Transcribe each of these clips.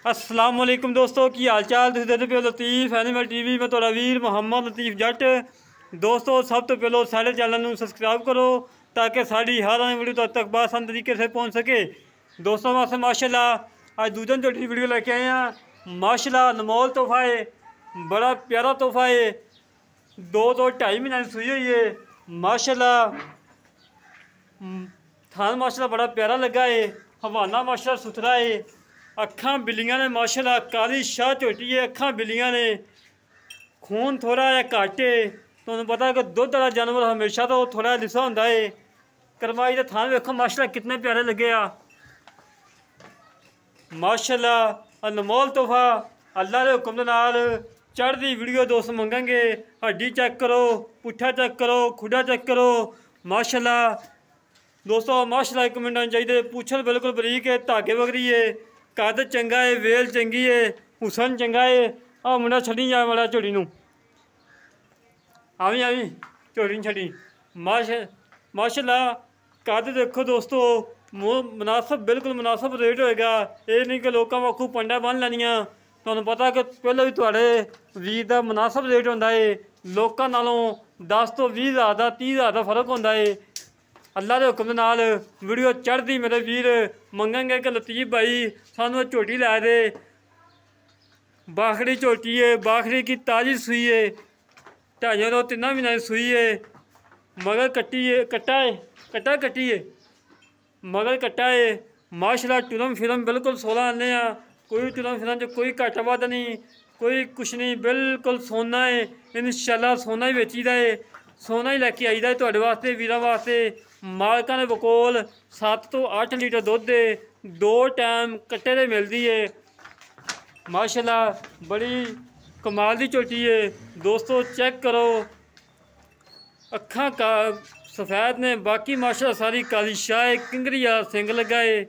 अस्सलाम वालेकुम दोस्तों की हाल चाल। तुसीं देखदे पिओ लतीफ एनिमल टीवी। मैं तुहाडा वीर मुहम्मद लतीफ जट। दोस्तों सब तो पहलो सारे चैनल में सबसक्राइब करो ताकि साड़ी हर आने वीडियो तक बासान तरीके से पहुँच सके। दोस्तों वास्ते माशाल्लाह आज दूजन छोटी वीडियो लेके आए हैं। माशाल्लाह अनमोल तोहफा है, बड़ा प्यारा तोहफा है। 2-2-2.5 महीने सुई हुई है। माशाल्लाह थान माशाल्लाह बड़ा प्यारा लगा है। हवाना माशाल्लाह सुथरा है। अखा बिल्लियां ने माशाल्लाह काली शाह झोटी है। अखा बिल्लियां ने खून थोड़ा या घट है। तुहानूं पता है कि दुध वाला जानवर हमेशा तो थोड़ा लिसा होंदा है। करवाई दे थान वेखो माशाल्लाह कितने प्यारे लगे आ। माशाल्लाह अनमोल तोहफा अल्लाह के हुक्म दे नाल चढ़दी वीडियो दोस्त मंगेंगे। हड्डी चेक करो, पुट्ठा चेक करो, खुडा चेक करो। माशाल्लाह दोस्तों माशाल्लाह कमेंट आने चाहिए। पूछल बिल्कुल बरीक है, धागे वगरी है, कद चंगा है, वेल चंगी है, हुसन चंगा है। आ मुंडा छड़ी जा बड़ा झोड़ी नूं आवी आवी झोड़ी नहीं छड़ी। माशाल्लाह कद देखो दोस्तों मुनासब बिल्कुल मुनासब रेट होएगा। ये नहीं कि लोगों वाकू पंडा बन लैनियां। तुहानूं पता कि पहले भी तुहाडे वीर का मुनासब रेट होंदा है। लोकां नालों 10 तो 20 हज़ार का 30 हज़ार का फर्क होंदा है। अल्लाह के हुक्म नाल वीडियो चढ़ती मेरे वीर मंगेंगे कि लतीफ भाई सानू झोटी लै दे। बाखड़ी झोटी है, बाखड़ी की ताज़ी सुई है। 2.5-3 महीने सुई है। मगर कट्टी है, कट्टा है, कट्टा कट्टी है, मगर कट्टा है। माशाल्लाह टुरम फिरम बिल्कुल 16 आने आ। कोई टुरम फिरम च कोई घट वध नहीं, कोई कुछ नहीं, बिल्कुल सोना है। इंशाल्लाह सोना ही बेची दा है, सोना ही लैके आई दा तुहाडे वास्ते वीरां वास्ते। मालकां दे बकोल 7 तो 8 लीटर दुध है। 2 टाइम कट्टे दे मिलदी है। माशाल्लाह बड़ी कमाल दी झोटी है। दोस्तों चेक करो अखा का सफ़ेद ने, बाकी माशाल्लाह सारी काली शाह है। किंगरी आ सिंग लगा है।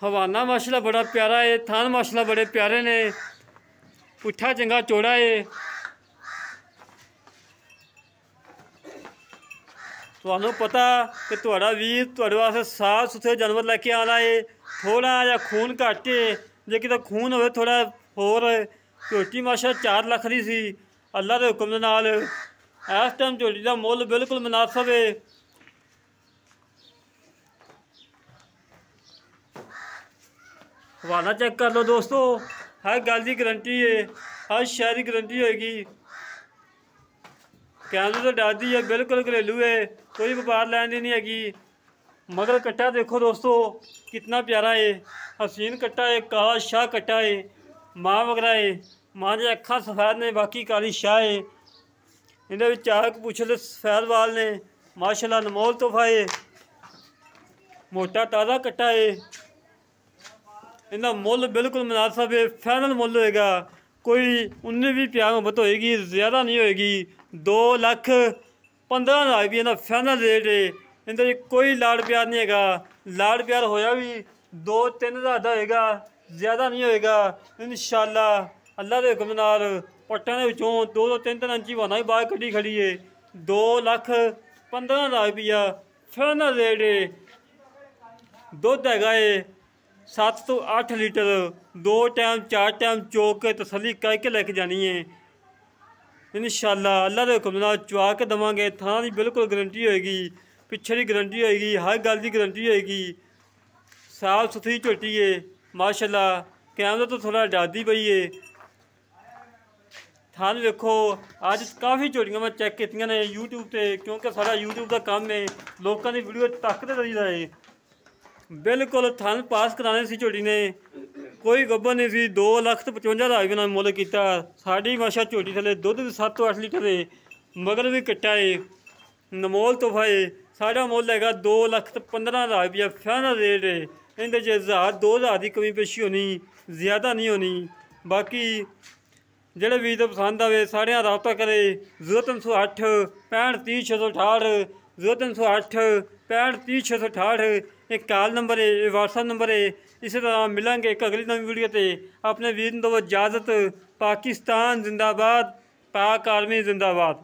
हवाना माशाल्लाह बड़ा प्यारा है। थान माशाल्लाह बड़े प्यारे ने। पुट्ठा चंगा चौड़ा है। तुहानूं पता कि तुहाडा वीर तुहाडे वास्ते साफ सुथरे जानवर लैके आना है। थोड़ा या खून घट है, जे किते खून होवे थोड़ा होर। झोटी माशाल्लाह 4 लाख दी सी। अल्लाह के हुक्म दे नाल इस टाइम झोटी का मुल बिल्कुल मुनासब है। हवाना चेक कर लो दोस्तों, हर गल की गारंटी है, हर शहर की गारंटी होएगी। कैमरे तो डरदी है, बिल्कुल घरेलू है, कोई व्यापार लैन दी नहीं हैगी। मगर कट्टा देखो दोस्तों कितना प्यारा है। हसीन कट्टा है, काला शाह कट्टा है। माँ वगैरह है, माँ के अखा सफ़ेद ने, बाकी काली शाह है। इन्हें चाक पूछे सफ़ेद वाल ने। माशाल्लाह अनमोल तोहफा है। मोटा ताज़ा कट्टा है। इनका मुल बिल्कुल मुनासब है, फाइनल मुल होएगा। कोई 19-20 प्यार मोहब्बत होएगी, ज़्यादा नहीं होएगी। 2,15,000 रुपये इन्हें फाइनल रेट है। इनके कोई लाड़ प्यार नहीं है। लाड़ प्यार होया भी 2-3 हज़ार का होएगा, ज़्यादा नहीं होएगा। इंशाल्लाह अल्लाह के हुक्म नाल पट्टां दे विचों 2-3 इंची वाना भी बाहर कड्ढी खड़ी है। 2,15,000 रुपया फाइनल रेट है। दुध हैगा है 7 तो 8 लीटर। 2 टाइम 4 टाइम चोक के तसल्ली करके लेके जानी है। इंशाल्लाह अल्लाह के हुक्म नाल चुआ के देवांगे। थाना की बिल्कुल गारंटी होएगी, पिछे की गारंटी होएगी, हर गल की गारंटी होएगी। साफ सुथरी झोटी है माशाल्लाह। कैमरे तो थोड़ा डरदी पई है। थान वेखो अज काफ़ी झोटियां मैं चेक कीतियां ने यूट्यूब से, क्योंकि सारा यूट्यूब का काम है। लोगों की वीडियो तकते रहीदा है। बिल्कुल थान पास कराने सी झोटी ने। कोई गब्बर नहीं सी। 2,55,000 रुपये मुल किया। साड़ी माशा झोटी थले दुध भी 7 तो 8 लीटर है। मगर भी कट्टा है। अनमोल तोहफा है। साढ़ा मुल हैगा 2,15,000 रुपया फाइनल रेट है। इनके 1,000-2,000 की कमी पेशी होनी, ज़्यादा नहीं होनी। बाकी जेह्ड़े वीर तो पसंद आवे साढ़े रबता करे 0308 65 30 668 0308 65 30 668। एक कॉल नंबर है, ये व्हाट्सअप नंबर है। इसी तरह मिलेंगे एक अगली नवी वीडियो ते। अपने वीर को दो इजाज़त। पाकिस्तान जिंदाबाद, पाक आर्मी जिंदाबाद।